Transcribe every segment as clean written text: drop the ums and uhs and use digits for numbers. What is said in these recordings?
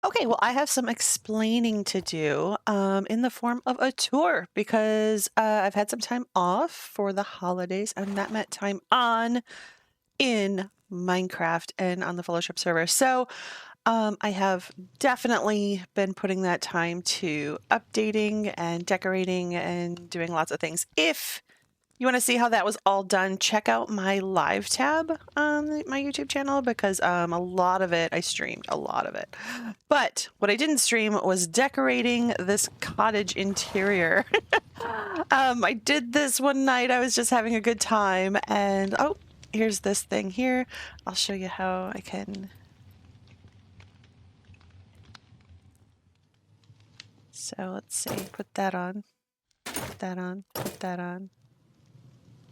Okay, well, I have some explaining to do in the form of a tour because I've had some time off for the holidays, and that meant time on in Minecraft and on the Fellowship server. So I have definitely been putting that time to updating and decorating and doing lots of things. If you want to see how that was all done, check out my live tab on my YouTube channel because a lot of it, I streamed a lot of it. But what I didn't stream was decorating this cottage interior. I did this one night. I was just having a good time. And oh, here's this thing here. I'll show you how I can. So let's see, put that on, put that on, put that on.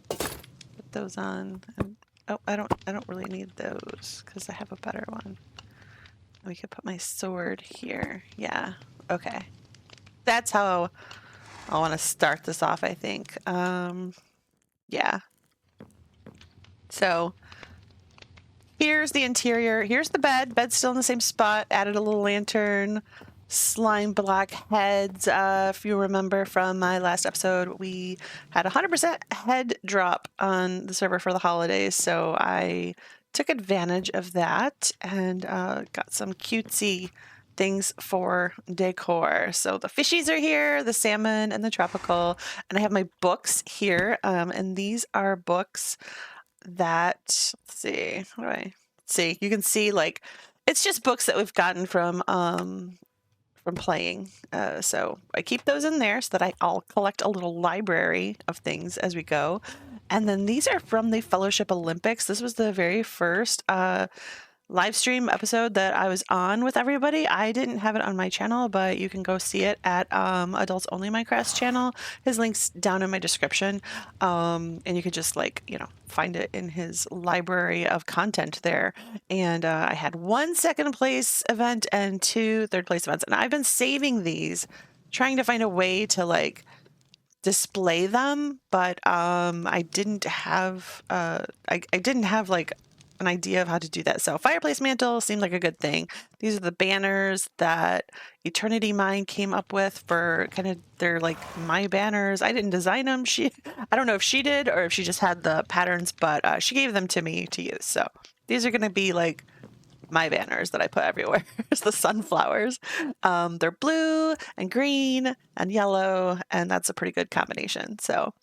Put those on. And, oh, I don't really need those because I have a better one. We could put my sword here. Yeah. Okay. That's how I want to start this off, I think. Yeah. So here's the interior. Here's the bed. Bed's still in the same spot. Added a little lantern. Slime block heads. If you remember from my last episode, we had 100% head drop on the server for the holidays, so I took advantage of that and got some cutesy things for decor. So the fishies are here, the salmon and the tropical, and I have my books here, and these are books that, let's see, how do I see? You can see like it's just books that we've gotten from playing. So I keep those in there so that I'll collect a little library of things as we go. And then these are from the Fellowship Olympics. This was the very first live stream episode that I was on with everybody. I didn't have it on my channel, but you can go see it at Adults Only Minecraft channel. His link's down in my description. And you could just find it in his library of content there. And I had 1 second place event and 2 third place events. And I've been saving these, trying to find a way to display them, but I didn't have I didn't have an idea of how to do that. So fireplace mantle seemed like a good thing. These are the banners that Eternity Mine came up with for they're like my banners. I didn't design them. I don't know if she did or if she just had the patterns, but she gave them to me to use. So these are going to be like my banners that I put everywhere. It's the sunflowers. They're blue and green and yellow, and that's a pretty good combination. So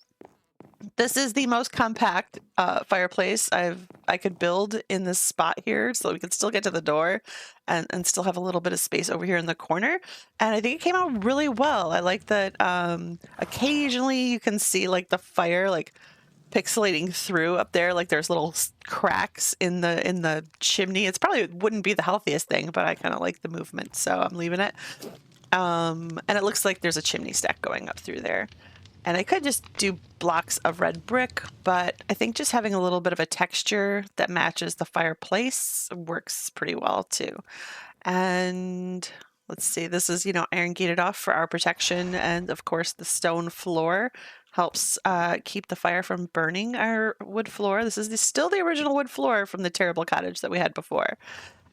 this is the most compact fireplace I could build in this spot here, so we could still get to the door and still have a little bit of space over here in the corner. And I think it came out really well. I like that occasionally you can see the fire pixelating through up there, there's little cracks in the chimney. It's probably wouldn't be the healthiest thing, but I kind of like the movement, so I'm leaving it. And it looks like there's a chimney stack going up through there. And I could just do blocks of red brick, but I think just having a little bit of a texture that matches the fireplace works pretty well too. And let's see, this is, iron gated off for our protection. And of course the stone floor helps keep the fire from burning our wood floor. This is still the original wood floor from the terrible cottage that we had before.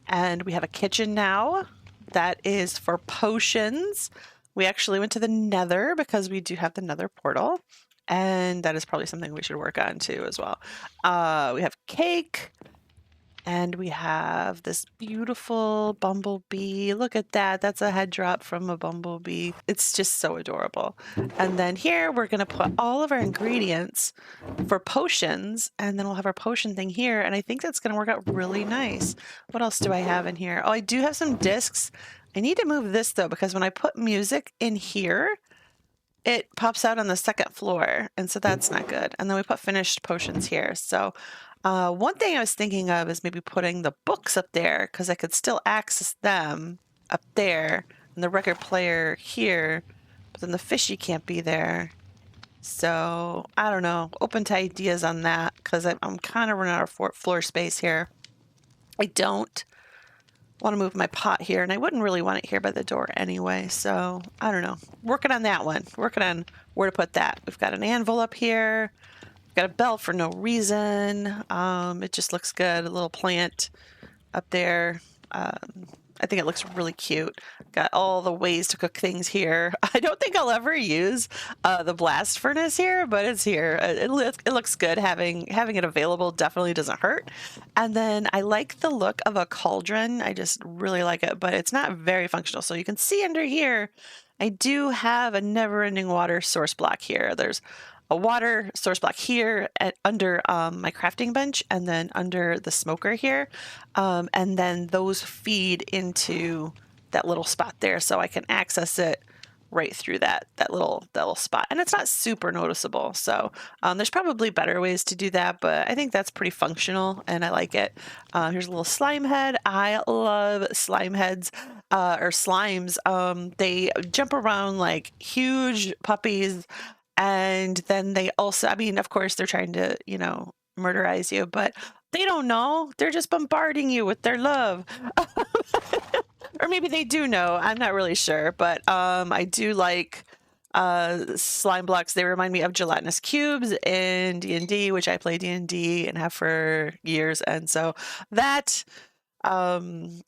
And we have a kitchen now that is for potions. We actually went to the Nether because we do have the Nether portal, and that is probably something we should work on too as well. We have cake, and we have this beautiful bumblebee. Look at that. That's a head drop from a bumblebee. It's just so adorable. And then here we're going to put all of our ingredients for potions, and then we'll have our potion thing here, and I think that's going to work out really nice. What else do I have in here? Oh, I do have some discs. I need to move this though, because when I put music in here, it pops out on the second floor, and so that's not good. And then we put finished potions here. So one thing I was thinking of is maybe putting the books up there, because I could still access them up there, and the record player here, but then the fishy can't be there. So I don't know, open to ideas on that, because I'm kind of running out of floor space here. I don't want to move my pot here, and I wouldn't really want it here by the door anyway, so I don't know. Working on that one. Working on where to put that. We've got an anvil up here. We've got a bell for no reason. It just looks good. A little plant up there. I think it looks really cute. Got all the ways to cook things here. I don't think I'll ever use the blast furnace here, but it's here. It looks good. Having it available definitely doesn't hurt. And then I like the look of a cauldron. I just really like it, but it's not very functional. So you can see under here, I do have a never-ending water source block here. There's a water source block here under my crafting bench, and then under the smoker here. And then those feed into that little spot there, so I can access it right through that little spot. And it's not super noticeable. So there's probably better ways to do that, but I think that's pretty functional and I like it. Here's a little slime head. I love slime heads or slimes. They jump around like huge puppies. And then they also, I mean, of course, they're trying to, you know, murderize you, but they don't know. They're just bombarding you with their love. Or maybe they do know. I'm not really sure. But I do like slime blocks. They remind me of gelatinous cubes in D&D, which I play D&D and have for years. And so that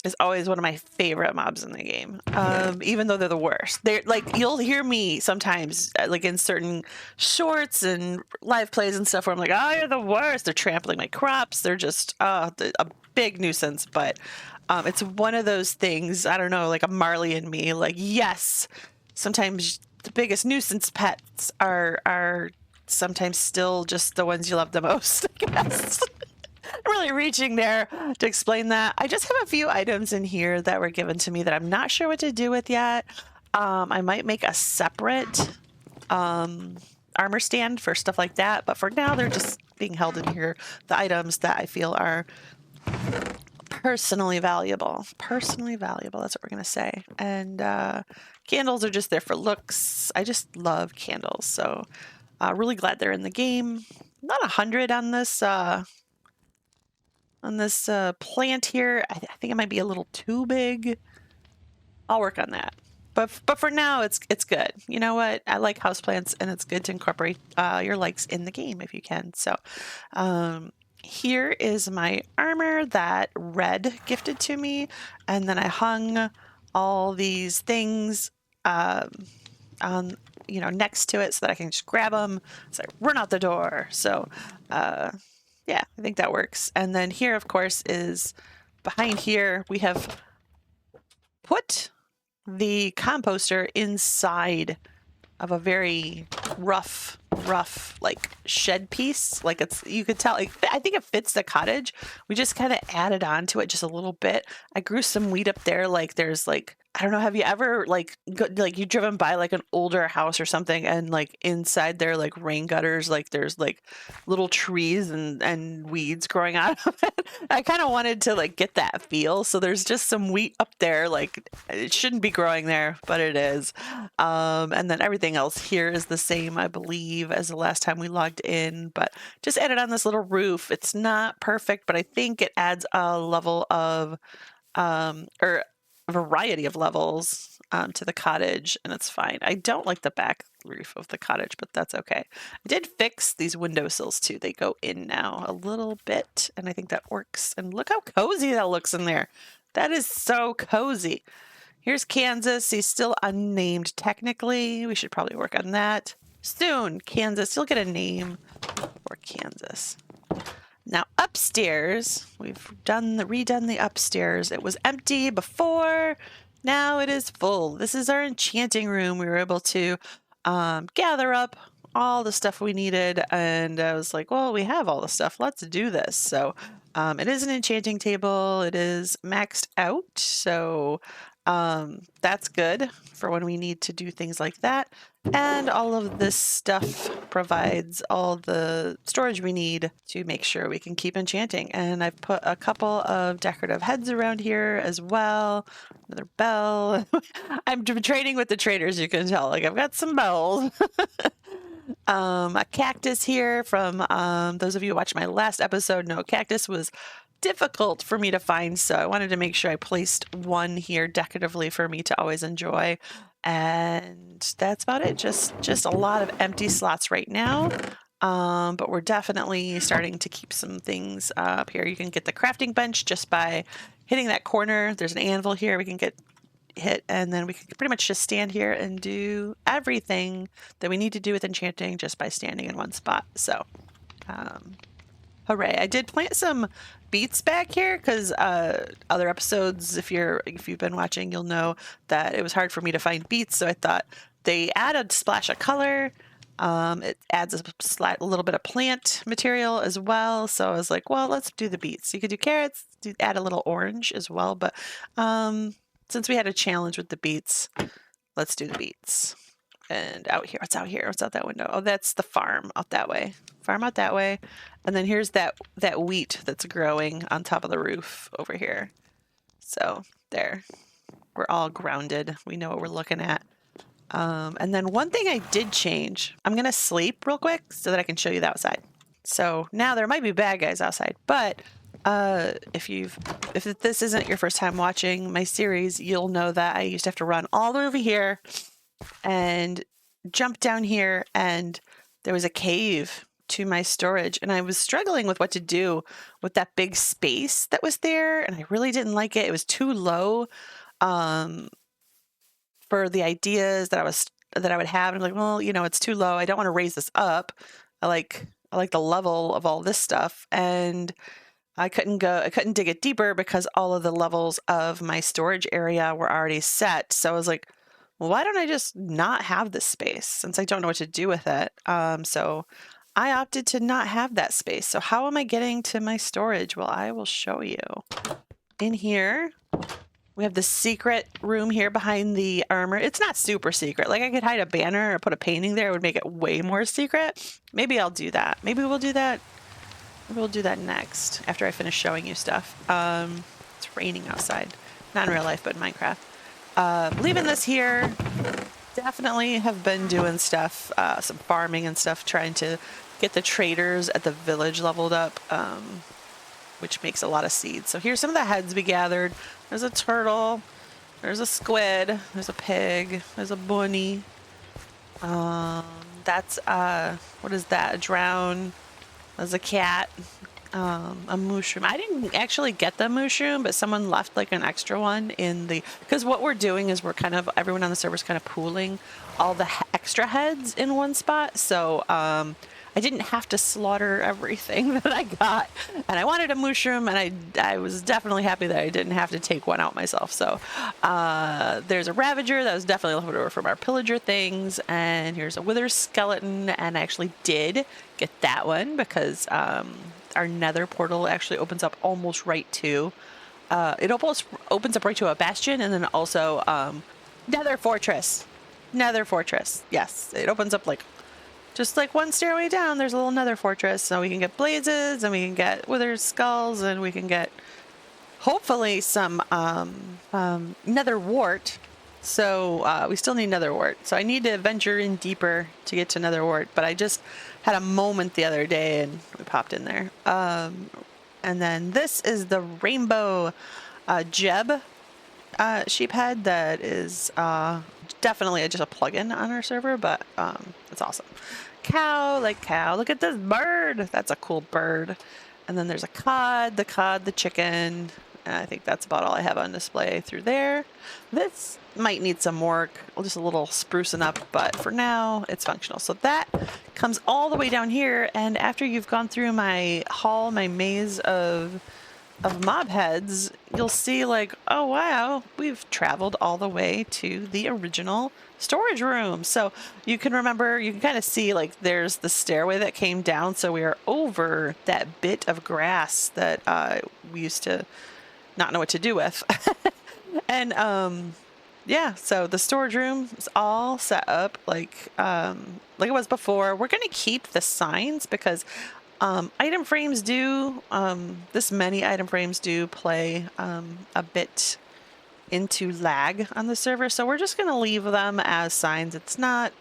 is always one of my favorite mobs in the game, even though they're the worst. They're like, you'll hear me sometimes like in certain shorts and live plays and stuff where I'm like, oh, you're the worst. They're trampling my crops. They're just a big nuisance. But it's one of those things, I don't know, like a Marley in me, like, yes, sometimes the biggest nuisance pets are sometimes still just the ones you love the most, I guess. I'm really reaching there to explain that. I just have a few items in here that were given to me that I'm not sure what to do with yet. I might make a separate armor stand for stuff like that, but for now they're just being held in here. The items that I feel are personally valuable. Personally valuable, that's what we're going to say. And candles are just there for looks. I just love candles, so really glad they're in the game. Not 100 on this plant here. I think it might be a little too big. I'll work on that. But for now, it's good. You know what? I like houseplants, and it's good to incorporate your likes in the game if you can. So here is my armor that Red gifted to me, and then I hung all these things on, you know, next to it so that I can just grab them as I run out the door. So yeah, I think that works. And then here, of course, is behind here, we have put the composter inside of a very rough like shed piece. Like it's, you could tell, like, I think it fits the cottage. We just kind of added on to it just a little bit. I grew some weed up there. Like there's like, I don't know, have you ever like you driven by like an older house or something, and like inside there like rain gutters, like there's like little trees and weeds growing out of it. I kind of wanted to like get that feel. So there's just some wheat up there. Like it shouldn't be growing there, but it is. And then everything else here is the same, I believe, as the last time we logged in, but just added on this little roof. It's not perfect, but I think it adds a level of or a variety of levels to the cottage, and it's fine. I don't like the back roof of the cottage, but that's okay. I did fix these windowsills too. They go in now a little bit, and I think that works. And look how cozy that looks in there. That is so cozy. Here's Kansas. He's still unnamed technically. We should probably work on that soon. Kansas, you'll get a name for Kansas. Now upstairs, we've redone the upstairs. It was empty before. Now it is full. This is our enchanting room. We were able to gather up all the stuff we needed, and I was like, well, we have all the stuff. Let's do this. So it is an enchanting table. It is maxed out, so that's good for when we need to do things like that. And all of this stuff provides all the storage we need to make sure we can keep enchanting. And I've put a couple of decorative heads around here as well. Another bell. I'm trading with the traders, you can tell. Like I've got some bells. A cactus here from those of you who watched my last episode know cactus was difficult for me to find, so I wanted to make sure I placed one here decoratively for me to always enjoy. And that's about it. Just a lot of empty slots right now. But we're definitely starting to keep some things up here. You can get the crafting bench just by hitting that corner. There's an anvil here we can get hit, and then we can pretty much just stand here and do everything that we need to do with enchanting just by standing in one spot. So hooray. I did plant some beets back here because other episodes, if you've been watching, you'll know that it was hard for me to find beets, so I thought they add a splash of color. It adds a little bit of plant material as well, so I was like, well, let's do the beets. You could do carrots, add a little orange as well, but since we had a challenge with the beets, let's do the beets. And out here, what's out here? What's out that window? Oh, that's the farm out that way. Farm out that way. And then here's that wheat that's growing on top of the roof over here. So there, we're all grounded. We know what we're looking at. And then one thing I did change, I'm going to sleep real quick so that I can show you the outside. So now there might be bad guys outside, but if this isn't your first time watching my series, you'll know that I used to have to run all the way over here and jump down here, and there was a cave to my storage, and I was struggling with what to do with that big space that was there, and I really didn't like it. It was too low for the ideas that I would have. And I'm like, well, you know, it's too low. I don't want to raise this up. I like the level of all this stuff, and I couldn't dig it deeper because all of the levels of my storage area were already set. So I was like, well, why don't I just not have this space since I don't know what to do with it? So I opted to not have that space. So how am I getting to my storage? Well, I will show you. In here, we have the secret room here behind the armor. It's not super secret. Like, I could hide a banner or put a painting there. It would make it way more secret. Maybe I'll do that. Maybe we'll do that. Maybe we'll do that next after I finish showing you stuff. It's raining outside. Not in real life, but in Minecraft. Leaving this here. Definitely have been doing stuff, some farming and stuff, trying to get the traders at the village leveled up, which makes a lot of seeds. So here's some of the heads we gathered. There's a turtle, there's a squid, there's a pig, there's a bunny. That's, what is that? A drown. There's a cat. A mushroom. I didn't actually get the mushroom, but someone left like an extra one in the, because what we're doing is everyone on the server is kind of pooling all the extra heads in one spot. So I didn't have to slaughter everything that I got, and I wanted a mushroom, and I was definitely happy that I didn't have to take one out myself. So there's a ravager that was definitely left over from our pillager things, and here's a wither skeleton, and I actually did get that one because our nether portal actually opens up almost right to it almost opens up right to a bastion, and then also nether fortress. Yes, it opens up like just like one stairway down. There's a little nether fortress, so we can get blazes, and we can get wither skulls, and we can get hopefully some nether wart. So we still need nether wart, so I need to venture in deeper to get to nether wart, but I just had a moment the other day and we popped in there. And then this is the rainbow Jeb sheep head that is definitely just a plugin on our server, but it's awesome. Cow. Look at this bird. That's a cool bird. And then there's a cod, the chicken. And I think that's about all I have on display through there. This might need some work, just a little sprucing up, but for now it's functional. So that comes all the way down here, and after you've gone through my hall, my maze of mob heads, you'll see like, oh wow, we've traveled all the way to the original storage room. So you can kind of see like there's the stairway that came down, so we are over that bit of grass that we used to not know what to do with. And yeah, so the storage room is all set up like it was before. We're gonna keep the signs because item frames do this many item frames do play a bit into lag on the server, so we're just gonna leave them as signs. It's not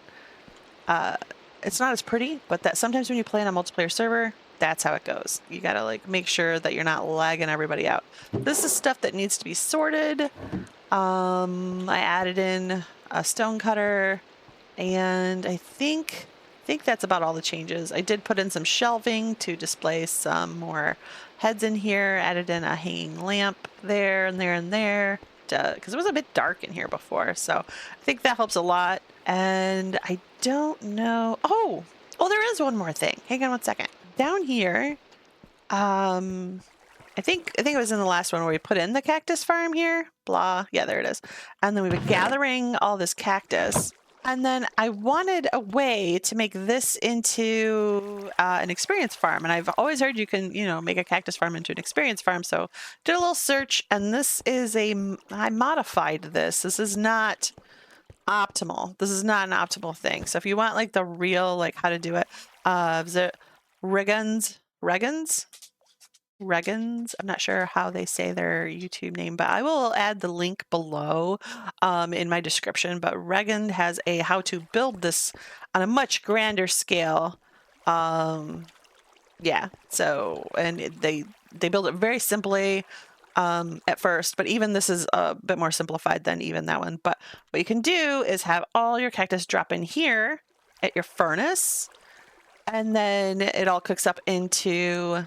as pretty, but that sometimes when you play on a multiplayer server, that's how it goes. You gotta like make sure that you're not lagging everybody out. This is stuff that needs to be sorted. I added in a stone cutter, and I think think that's about all the changes. I did put in some shelving to display some more heads in here, added in a hanging lamp there and there and there, because it was a bit dark in here before. So I think that helps a lot. And I don't know. Oh, there is one more thing. Hang on one second. Down here, I think it was in the last one where we put in the cactus farm here. Blah. Yeah, there it is. And then we've been gathering all this cactus. And then I wanted a way to make this into an experience farm. And I've always heard you can, make a cactus farm into an experience farm. So did a little search, and this is I modified this. This is not optimal. This is not an optimal thing. So if you want like the real, like how to do it, is it Regans? I'm not sure how they say their YouTube name, but I will add the link below in my description. But Regan has a how to build this on a much grander scale. Yeah, so, and they build it very simply at first, but even this is a bit more simplified than even that one. But what you can do is have all your cactus drop in here at your furnace, and then it all cooks up into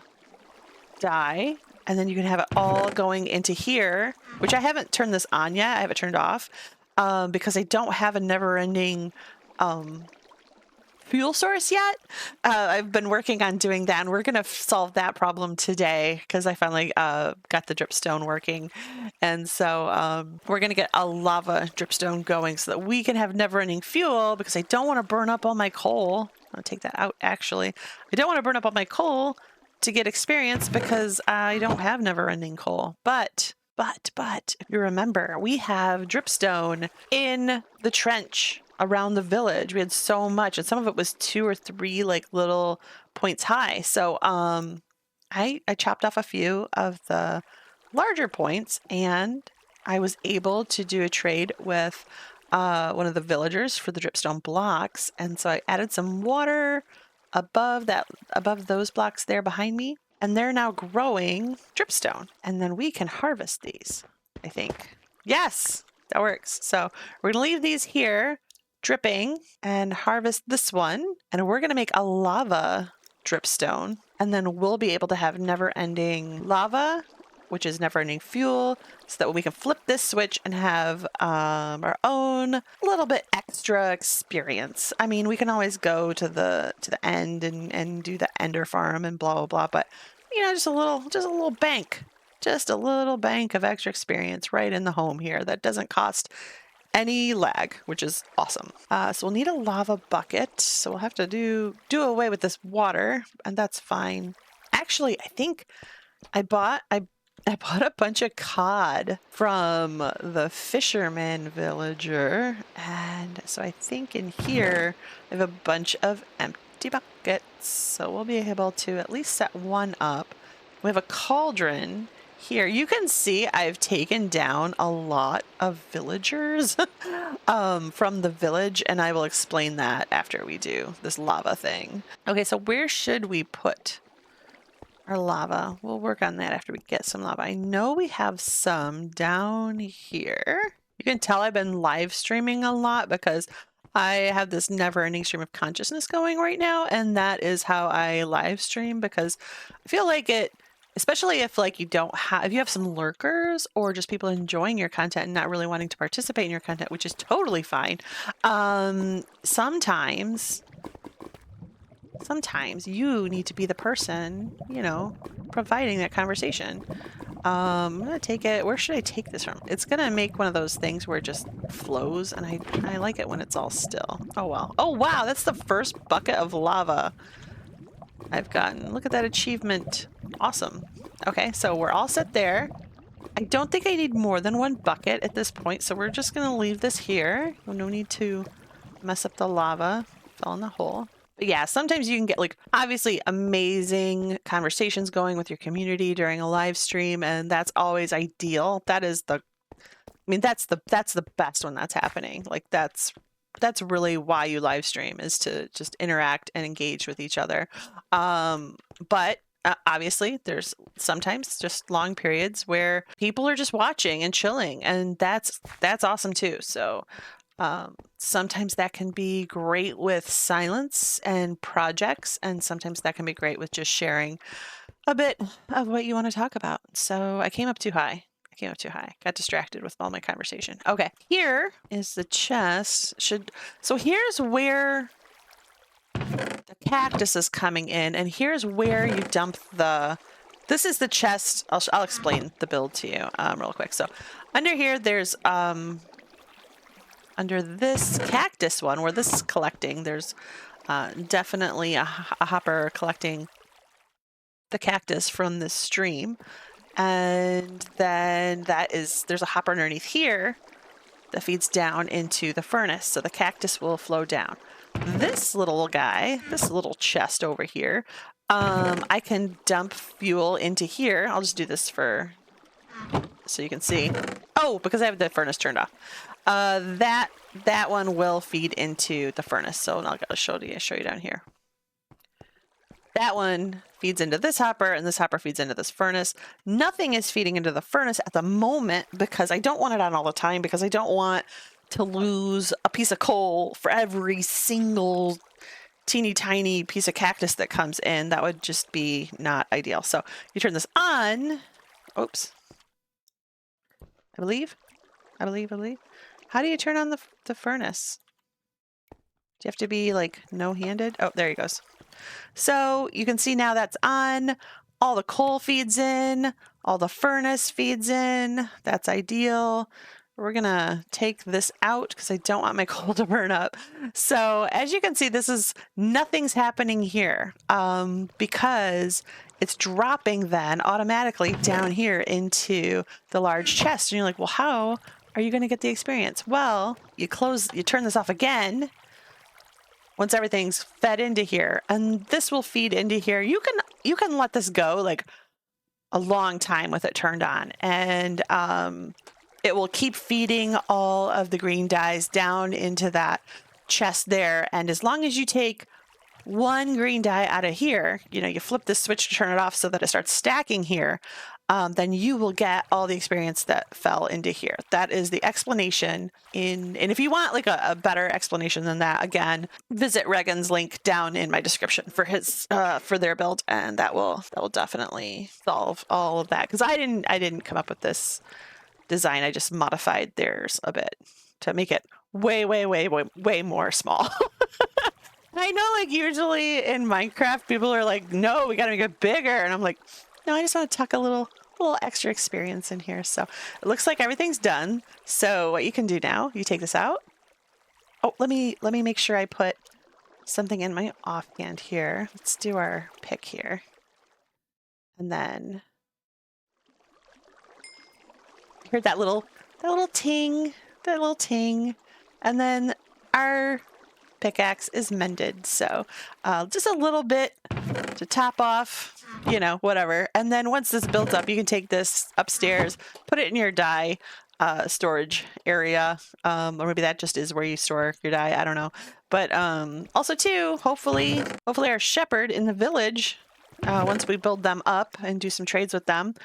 dye, and then you can have it all going into here, which I haven't turned this on yet. I have it turned off because I don't have a never-ending fuel source yet. I've been working on doing that, and we're going to solve that problem today because I finally got the dripstone working. And so we're going to get a lava dripstone going so that we can have never-ending fuel, because I don't want to burn up all my coal. I'm going to take that out, actually. I don't want to burn up all my coal to get experience because I don't have never-ending coal. But if you remember, we have dripstone in the trench around the village. We had so much, and some of it was 2 or 3 like little points high. So I chopped off a few of the larger points, and I was able to do a trade with one of the villagers for the dripstone blocks. And so I added some water above those blocks there behind me, and they're now growing dripstone, and then we can harvest these, I think. Yes, that works. So we're gonna leave these here dripping and harvest this one, and we're gonna make a lava dripstone, and then we'll be able to have never-ending lava, which is never-ending fuel, so that we can flip this switch and have our own little bit extra experience. I mean, we can always go to the end and do the ender farm and blah blah blah, but just a little bank, just a little bank of extra experience right in the home here that doesn't cost any lag, which is awesome. So we'll need a lava bucket, so we'll have to do away with this water, and that's fine. Actually, I think I bought a bunch of cod from the fisherman villager, and so I think in here I have a bunch of empty buckets, so we'll be able to at least set one up. We have a cauldron here. You can see I've taken down a lot of villagers from the village, and I will explain that after we do this lava thing. Okay, so where should we put our lava? We'll work on that after we get some lava. I know we have some down here. You can tell I've been live streaming a lot because I have this never-ending stream of consciousness going right now, and that is how I live stream, because I feel like it, especially if like you have some lurkers or just people enjoying your content and not really wanting to participate in your content, which is totally fine. Sometimes you need to be the person, providing that conversation. I'm gonna take it. Where should I take this from? It's gonna make one of those things where it just flows, and I like it when it's all still. Oh well. Oh wow, that's the first bucket of lava I've gotten. Look at that achievement. Awesome. Okay, so we're all set there. I don't think I need more than one bucket at this point, so we're just gonna leave this here. No need to mess up the lava. Fell in the hole. But yeah, sometimes you can get like obviously amazing conversations going with your community during a live stream, and that's always ideal. That's the best when that's happening. Like that's really why you live stream, is to just interact and engage with each other. But obviously there's sometimes just long periods where people are just watching and chilling, and that's awesome too. So Sometimes that can be great with silence and projects, and sometimes that can be great with just sharing a bit of what you want to talk about. So I came up too high. Got distracted with all my conversation. Okay, here is the chest. So here's where the cactus is coming in, and here's where you dump the. This is the chest. I'll explain the build to you real quick. So under here, there's under this cactus one where this is collecting, there's definitely a hopper collecting the cactus from this stream. And then there's a hopper underneath here that feeds down into the furnace. So the cactus will flow down. This little guy, this little chest over here, I can dump fuel into here. I'll just do this so you can see. Oh, because I have the furnace turned off. That one will feed into the furnace. So I'll show you down here. That one feeds into this hopper, and this hopper feeds into this furnace. Nothing is feeding into the furnace at the moment because I don't want it on all the time, because I don't want to lose a piece of coal for every single teeny tiny piece of cactus that comes in. That would just be not ideal. So you turn this on. Oops. I believe. How do you turn on the furnace? Do you have to be like no-handed? Oh, there he goes. So you can see now that's on. All the coal feeds in. All the furnace feeds in. That's ideal. We're going to take this out because I don't want my coal to burn up. So as you can see, nothing's happening here because it's dropping then automatically down here into the large chest. And you're like, well, how are you going to get the experience? Well, you turn this off again once everything's fed into here, and this will feed into here. You can let this go like a long time with it turned on, and it will keep feeding all of the green dyes down into that chest there. And as long as you take one green dye out of here, you flip this switch to turn it off so that it starts stacking here, then you will get all the experience that fell into here. That is the explanation. And if you want like a better explanation than that, again, visit Regan's link down in my description for their build, and that will definitely solve all of that. Because I didn't come up with this design. I just modified theirs a bit to make it way more small. I know, like, usually in Minecraft, people are like, no, we got to make it bigger. And I'm like, no, I just want to tuck a little extra experience in here. So it looks like everything's done. So what you can do now, you take this out. Oh, let me make sure I put something in my offhand here. Let's do our pick here. And then heard that little ting. And then our pickaxe is mended, so just a little bit to top off, whatever. And then once this builds up, you can take this upstairs, put it in your dye storage area, or maybe that just is where you store your dye, I don't know. But also too, hopefully our shepherd in the village, once we build them up and do some trades with them,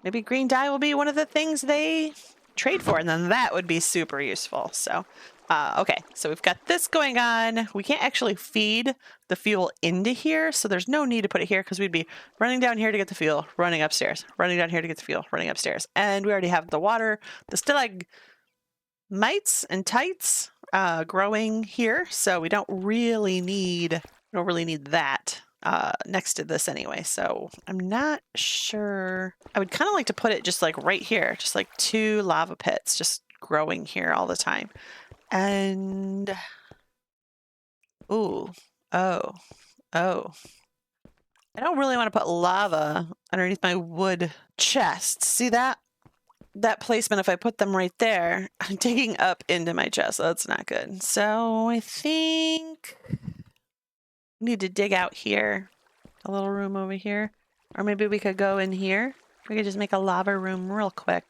maybe green dye will be one of the things they trade for, and then that would be super useful. So okay, so we've got this going on. We can't actually feed the fuel into here, so there's no need to put it here because we'd be running down here to get the fuel, running upstairs, running down here to get the fuel, running upstairs. And we already have the water, the stalagmites and tights growing here, so we don't really need that next to this anyway. So I'm not sure. I would kind of like to put it just like right here, just like 2 lava pits just growing here all the time. And oh, I don't really want to put lava underneath my wood chest. See that placement? If I put them right there, I'm digging up into my chest. So that's not good. So I think I need to dig out here, a little room over here, or maybe we could go in here. We could just make a lava room real quick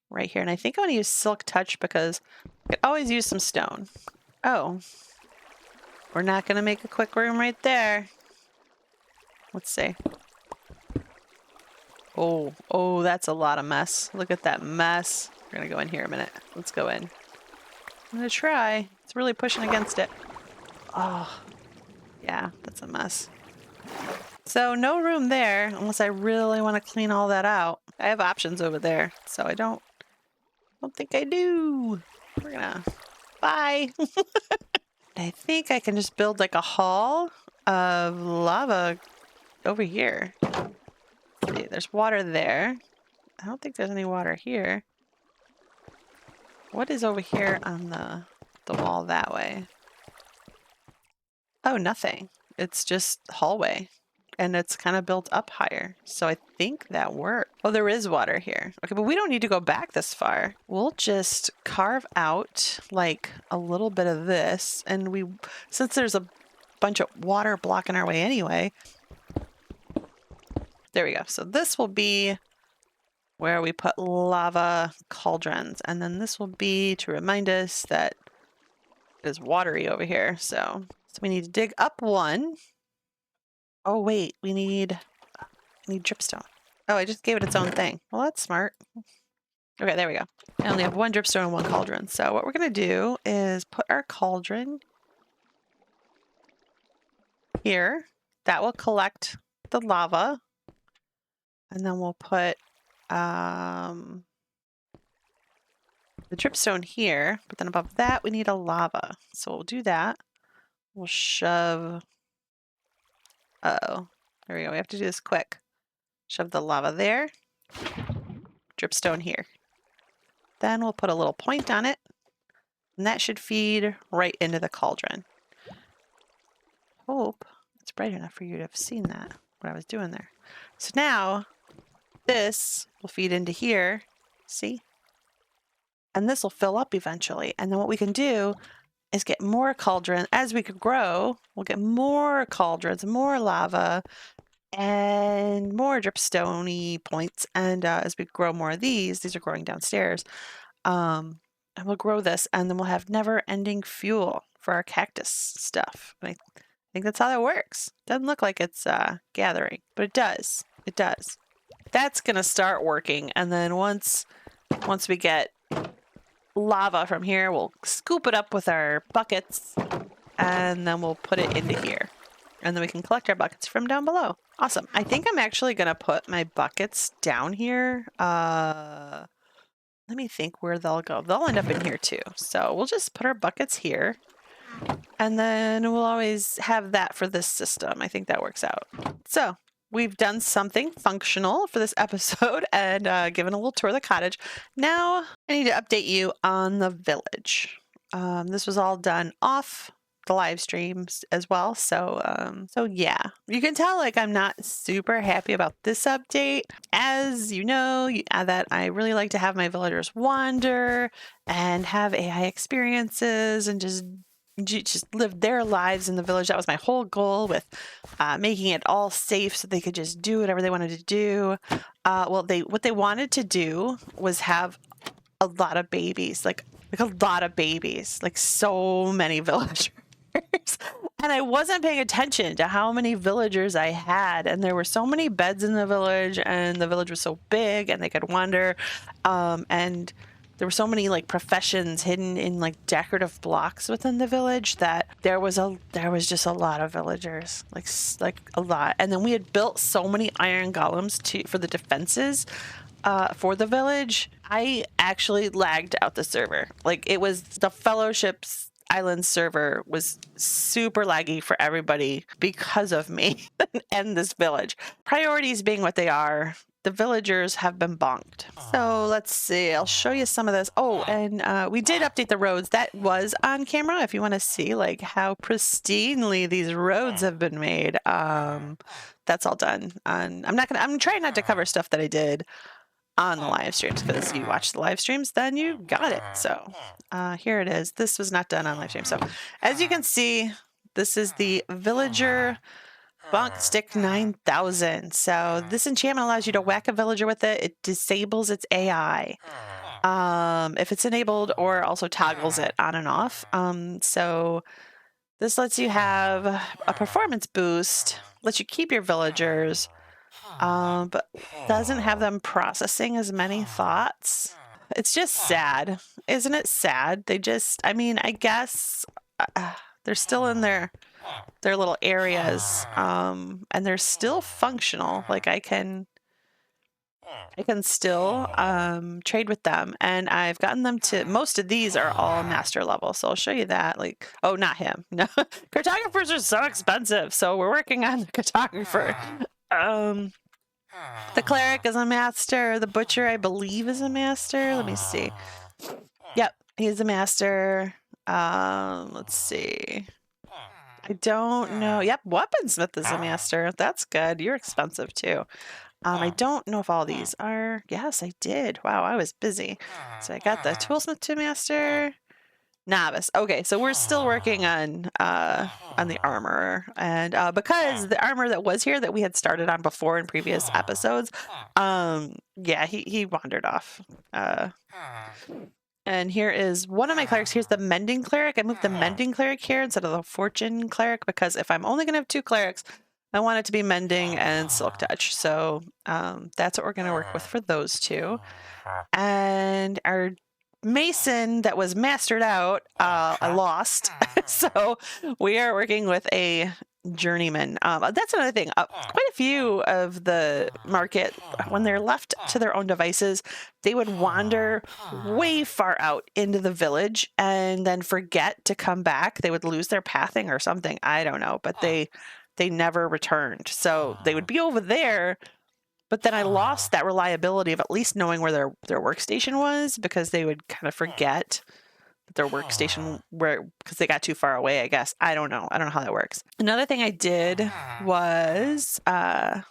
right here. And I think I want to use Silk Touch because I could always use some stone. Oh, we're not going to make a quick room right there. Let's see. Oh, that's a lot of mess. Look at that mess. We're going to go in here a minute. Let's go in. I'm gonna try. It's really pushing against it. Oh, yeah, that's a mess. So no room there unless I really want to clean all that out. I have options over there, so I don't think I do. We're gonna bye. I think I can just build like a hall of lava over here. See, there's water there. I don't think there's any water here. What is over here on the wall that way? Oh, nothing. It's just hallway. And it's kind of built up higher. So I think that worked. Oh, there is water here. Okay, but we don't need to go back this far. We'll just carve out like a little bit of this. And since there's a bunch of water blocking our way anyway. There we go. So this will be where we put lava cauldrons. And then this will be to remind us that it is watery over here. So we need to dig up one. Oh, wait, we need dripstone. Oh, I just gave it its own thing. Well, that's smart. Okay, there we go. I only have one dripstone and one cauldron. So what we're going to do is put our cauldron here. That will collect the lava. And then we'll put the dripstone here. But then above that, we need a lava. So we'll do that. We'll shove... Uh-oh. There we go. We have to do this quick. Shove the lava there. Dripstone here. Then we'll put a little point on it. And that should feed right into the cauldron. Hope it's bright enough for you to have seen that, what I was doing there. So now, this will feed into here. See? And this will fill up eventually. And then what we can do is get more cauldron. As we could grow, we'll get more cauldrons, more lava, and more dripstone points. And as we grow more of these are growing downstairs, and we'll grow this, and then we'll have never-ending fuel for our cactus stuff. And I think that's how that works. Doesn't look like it's gathering, but it does. It does. That's gonna start working, and then once we get lava from here, we'll scoop it up with our buckets, and then we'll put it into here. And then we can collect our buckets from down below. Awesome. I think I'm actually going to put my buckets down here. Let me think where they'll go. They'll end up in here too. So we'll just put our buckets here. And then we'll always have that for this system. I think that works out. So we've done something functional for this episode and given a little tour of the cottage. Now I need to update you on the village. This was all done off the live streams as well. So yeah, you can tell like I'm not super happy about this update. As you know, that I really like to have my villagers wander and have AI experiences and just live their lives in the village. That was my whole goal with making it all safe so they could just do whatever they wanted to do. Well, what they wanted to do was have a lot of babies, like a lot of babies, like so many villagers. And I wasn't paying attention to how many villagers I had, and there were so many beds in the village, and the village was so big and they could wander, and there were so many like professions hidden in like decorative blocks within the village that there was just a lot of villagers, like a lot. And then we had built so many iron golems for the defenses for the village. I actually lagged out the server. Like it was the Fellowship's Island server was super laggy for everybody because of me and this village. Priorities being what they are, the villagers have been bonked. So let's see, I'll show you some of this. Oh, and we did update the roads. That was on camera if you want to see like how pristinely these roads have been made. That's all done. I'm trying not to cover stuff that I did on the live streams, because you watch the live streams, then you got it. So here it is. This was not done on live stream. So as you can see, this is the villager bunk stick 9000. So this enchantment allows you to whack a villager with it. It disables its AI if it's enabled, or also toggles it on and off. So this lets you have a performance boost, lets you keep your villagers, but doesn't have them processing as many thoughts. It's just sad. Isn't it sad? They just, I mean, I guess they're still in their little areas, and they're still functional. Like I can still trade with them, and I've gotten them to, most of these are all master level, so I'll show you that. Like, oh, not him. No, cartographers are so expensive, so we're working on the cartographer. The cleric is a master. The butcher, I believe, is a master. Let me see. Yep, he's a master. Let's see. I don't know. Yep, weaponsmith is a master. That's good. You're expensive too. I don't know if all these are. Yes, I did. Wow, I was busy. So I got the toolsmith to master. Novice. Okay, so we're still working on the armor, and because the armor that was here that we had started on before in previous episodes, yeah, he wandered off. And here is one of my clerics. Here's the mending cleric. I moved the mending cleric here instead of the fortune cleric because if I'm only gonna have 2 clerics, I want it to be mending and silk touch. So that's what we're gonna work with for those 2. And our mason that was mastered out, I lost. So we are working with a journeyman. That's another thing. Quite a few of the market, when they're left to their own devices, they would wander way far out into the village and then forget to come back. They would lose their pathing or something. I don't know, but they never returned. So they would be over there. But then I lost that reliability of at least knowing where their workstation was because they would kind of forget their workstation because they got too far away, I guess. I don't know how that works. Another thing I did was I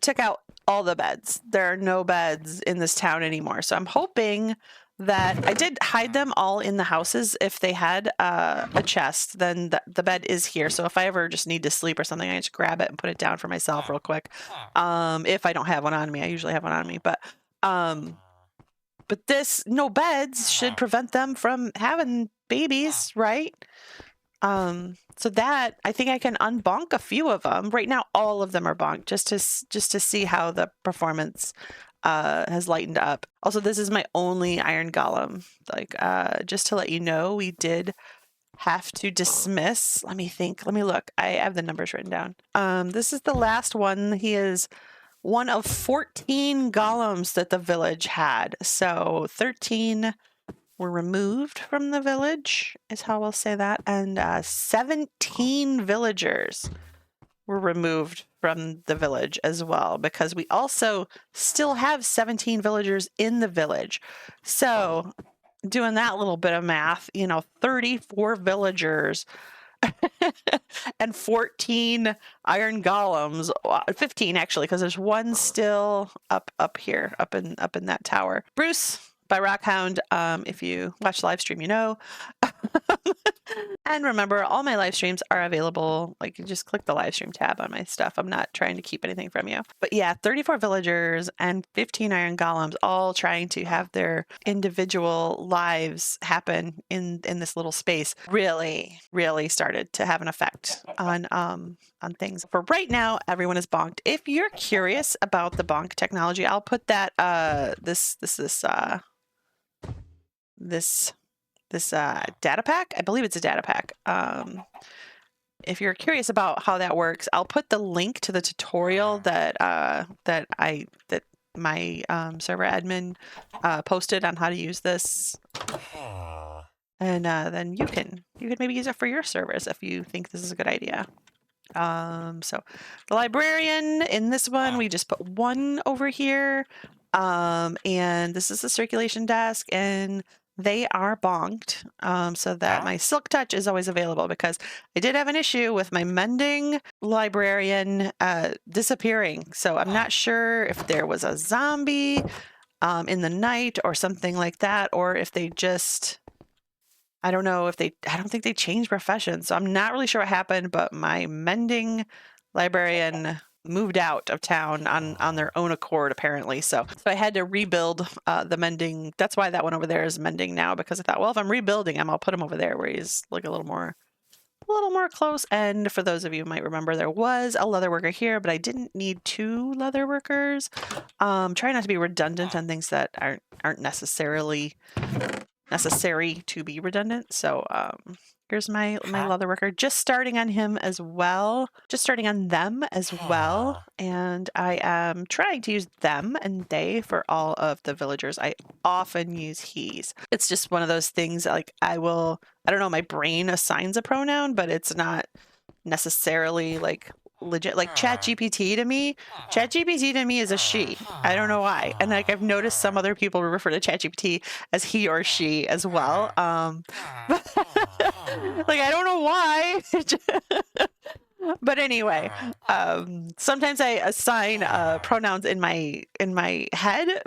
took out all the beds. There are no beds in this town anymore. So I'm hoping that I did hide them all in the houses. If they had a chest, then the bed is here. So if I ever just need to sleep or something, I just grab it and put it down for myself real quick. If I don't have one on me, I usually have one on me. But this no beds should prevent them from having babies, right? So that I think I can unbonk a few of them. Right now, all of them are bonked just to see how the performance has lightened up. Also, this is my only iron golem. Like, just to let you know, we did have to dismiss. Let me think. Let me look. I have the numbers written down. This is the last one. He is one of 14 golems that the village had. So 13 were removed from the village, is how I'll say that. And 17 villagers were removed from the village as well, because we also still have 17 villagers in the village. So doing that little bit of math, 34 villagers and 14 iron golems, 15 actually, because there's one still up here, up in that tower. Bruce by Rockhound. If you watch the live stream, you know. And remember, all my live streams are available. Like, you just click the live stream tab on my stuff. I'm not trying to keep anything from you. But yeah, 34 villagers and 15 iron golems, all trying to have their individual lives happen in this little space, really, really started to have an effect on things. For right now, everyone is bonked. If you're curious about the bonk technology, I'll put that this data pack. I believe it's a data pack. If you're curious about how that works, I'll put the link to the tutorial that my server admin posted on how to use this, and then you can maybe use it for your servers if you think this is a good idea. So the librarian in this one, we just put 1 over here, and this is the circulation desk, and they are bonked, so that my silk touch is always available, because I did have an issue with my mending librarian disappearing. So I'm not sure if there was a zombie in the night or something like that, or if they just, I don't know if I don't think they changed professions. So I'm not really sure what happened, but my mending librarian moved out of town on their own accord, apparently. So I had to rebuild the mending. That's why that one over there is mending now, because I thought, well, if I'm rebuilding him, I'll put him over there where he's like a little more a little more close. And for those of you who might remember, there was a leather worker here, but I didn't need 2 leather workers. Try not to be redundant on things that aren't necessarily necessary to be redundant. So here's my leather worker, just starting on him as well, just starting on them as well. And I am trying to use them and they for all of the villagers. I often use he's. It's just one of those things like I don't know, my brain assigns a pronoun, but it's not necessarily like legit. Like ChatGPT to me is a she. I don't know why. And like I've noticed some other people refer to ChatGPT as he or she as well. But like I don't know why. But anyway, sometimes I assign pronouns in my head,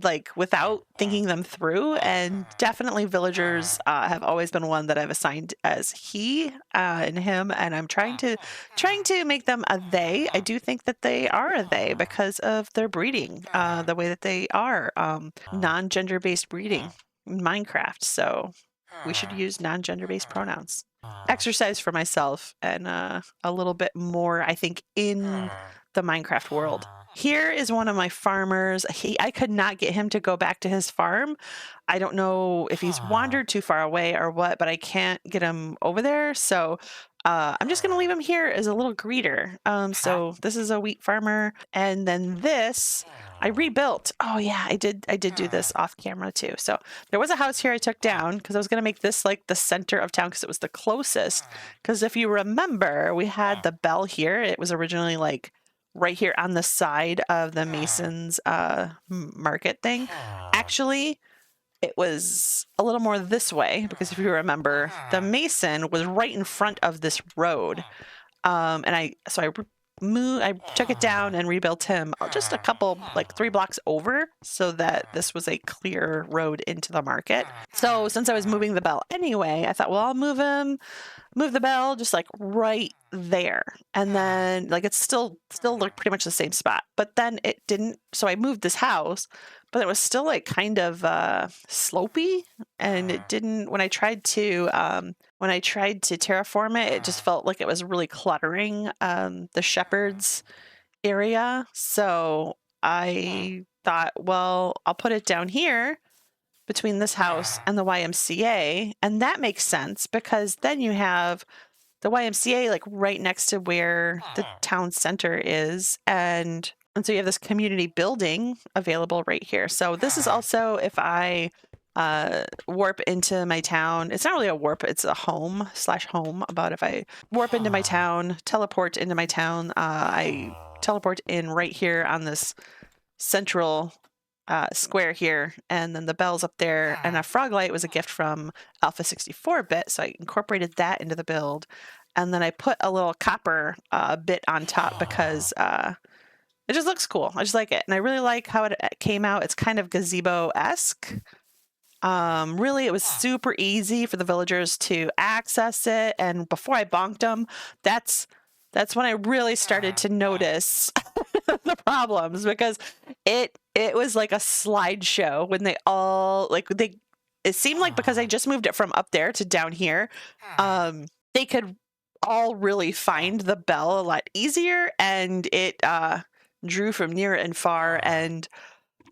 like without thinking them through. And definitely villagers have always been one that I've assigned as he and him. And I'm trying to make them a they. I do think that they are a they because of their breeding, the way that they are non-gender based breeding in Minecraft. So we should use non-gender based pronouns. Exercise for myself and a little bit more, I think, in the Minecraft world. Here is one of my farmers. I could not get him to go back to his farm. I don't know if he's wandered too far away or what, but I can't get him over there. So I'm just going to leave him here as a little greeter. So this is a wheat farmer. And then this I rebuilt. Oh yeah, I did do this off camera too. So there was a house here I took down because I was going to make this like the center of town because it was the closest. Because if you remember, we had the bell here. It was originally like right here on the side of the Masons market thing. Actually, it was a little more this way because if you remember, the Mason was right in front of this road. And I took it down and rebuilt him just a couple, like 3 blocks over so that this was a clear road into the market. So since I was moving the bell anyway, I thought, well, I'll move the bell just like right there. And then like it's still like pretty much the same spot, but then it didn't. So I moved this house, but it was still like kind of slopey, and it didn't, when I tried to terraform it, it just felt like it was really cluttering the shepherd's area. So I thought, well, I'll put it down here between this house and the YMCA. And that makes sense because then you have the YMCA like right next to where the town center is. And so you have this community building available right here. So this is also, if I warp into my town, it's not really a warp, it's a home/home. About if I warp into my town, teleport into my town, I teleport in right here on this central square here, and then the bell's up there, and a frog light was a gift from Alpha 64-bit, so I incorporated that into the build, and then I put a little copper bit on top because it just looks cool. I just like it, and I really like how it came out. It's kind of gazebo-esque. Really, it was super easy for the villagers to access it, and before I bonked them, that's when I really started to notice the problems, because it was like a slideshow when they all it seemed like, because I just moved it from up there to down here, they could all really find the bell a lot easier, and it drew from near and far, and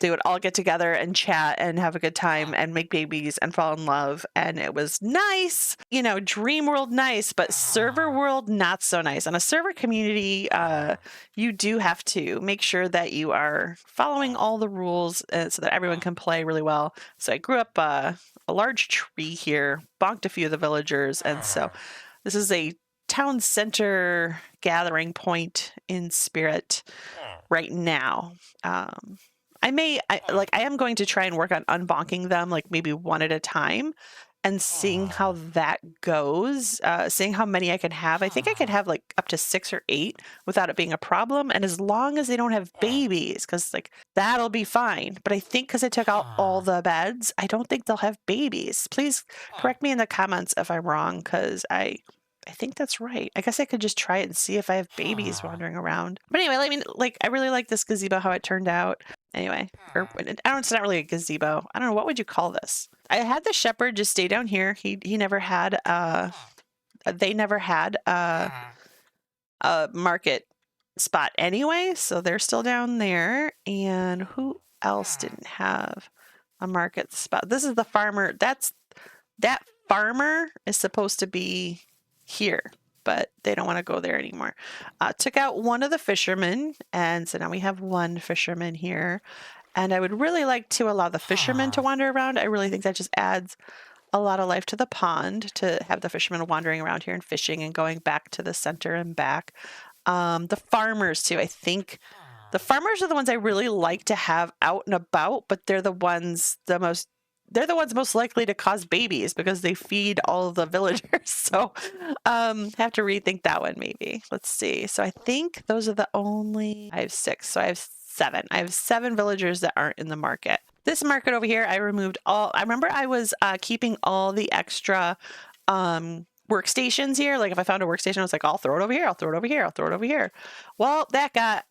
they would all get together and chat and have a good time and make babies and fall in love. And it was nice, dream world nice, but server world not so nice. On a server community, you do have to make sure that you are following all the rules so that everyone can play really well. So I grew up a large tree here, bonked a few of the villagers. And so this is a town center gathering point in spirit right now. I am going to try and work on unbonking them, like maybe one at a time, and seeing how that goes, seeing how many I can have. I think I could have like up to 6 or 8 without it being a problem. And as long as they don't have babies, because like that'll be fine. But I think because I took out all the beds, I don't think they'll have babies. Please correct me in the comments if I'm wrong, because I think that's right. I guess I could just try it and see if I have babies wandering around. But anyway, I really like this gazebo, how it turned out. Anyway, it's not really a gazebo. I don't know, what would you call this? I had the shepherd just stay down here. He never had they never had a market spot anyway, so they're still down there. And who else didn't have a market spot? This is the farmer. That farmer is supposed to be here, but they don't want to go there anymore. Took out one of the fishermen, and so now we have one fisherman here. And I would really like to allow the fishermen to wander around. I really think that just adds a lot of life to the pond to have the fishermen wandering around here and fishing and going back to the center and back. The farmers too. I think the farmers are the ones I really like to have out and about, but they're the ones most likely to cause babies because they feed all of the villagers. So have to rethink that one maybe. Let's see. So I think those are the only, I have 6. So I have 7. I have 7 villagers that aren't in the market. This market over here, I removed all, I remember I was keeping all the extra workstations here. Like if I found a workstation, I was like, I'll throw it over here. I'll throw it over here. I'll throw it over here. Well, that got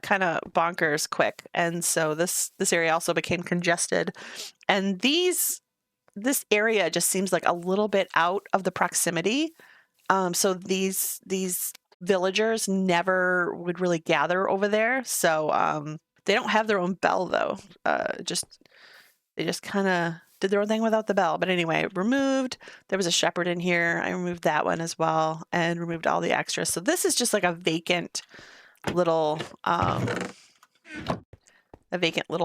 kind of bonkers quick, and so this area also became congested, and this area just seems like a little bit out of the proximity, so these villagers never would really gather over there. So they don't have their own bell though. They just kind of did their own thing without the bell. But anyway, removed. There was a shepherd in here. I removed that one as well and removed all the extras. So this is just like a vacant little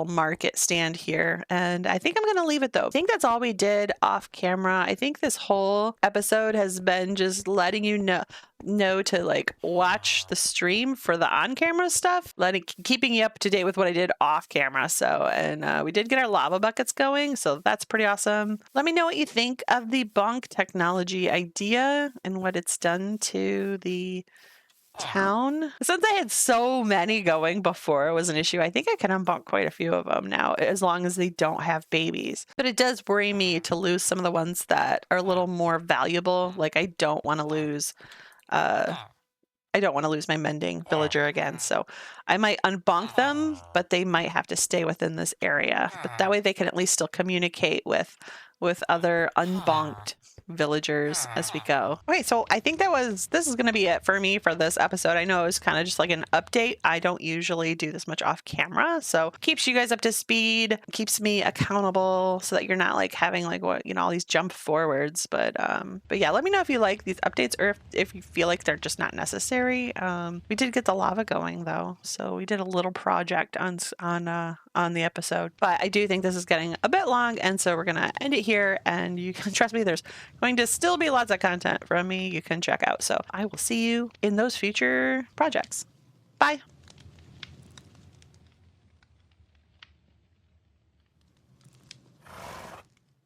market stand here, and I think I'm gonna leave it though. I think that's all we did off camera. I think this whole episode has been just letting you know to like watch the stream for the on-camera stuff, keeping you up to date with what I did off camera. So, and we did get our lava buckets going, so that's pretty awesome. Let me know what you think of the bonk technology idea and what it's done to the town. Since I had so many going before it was an issue, I think I can unbunk quite a few of them now, as long as they don't have babies. But it does worry me to lose some of the ones that are a little more valuable. Like I don't want to lose my mending villager again, so I might unbonk them, but they might have to stay within this area. But that way they can at least still communicate with other unbonked villagers as we go. Okay, so I think this is going to be it for me for this episode. I know it was kind of just like an update. I don't usually do this much off camera, so keeps you guys up to speed, keeps me accountable so that you're not like having like all these jump forwards. But yeah, let me know if you like these updates or if you feel like they're just not necessary. We did get the lava going though, so we did a little project on the episode. But I do think this is getting a bit long, and so we're gonna end it here, and you can trust me, there's going to still be lots of content from me you can check out. So I will see you in those future projects. Bye.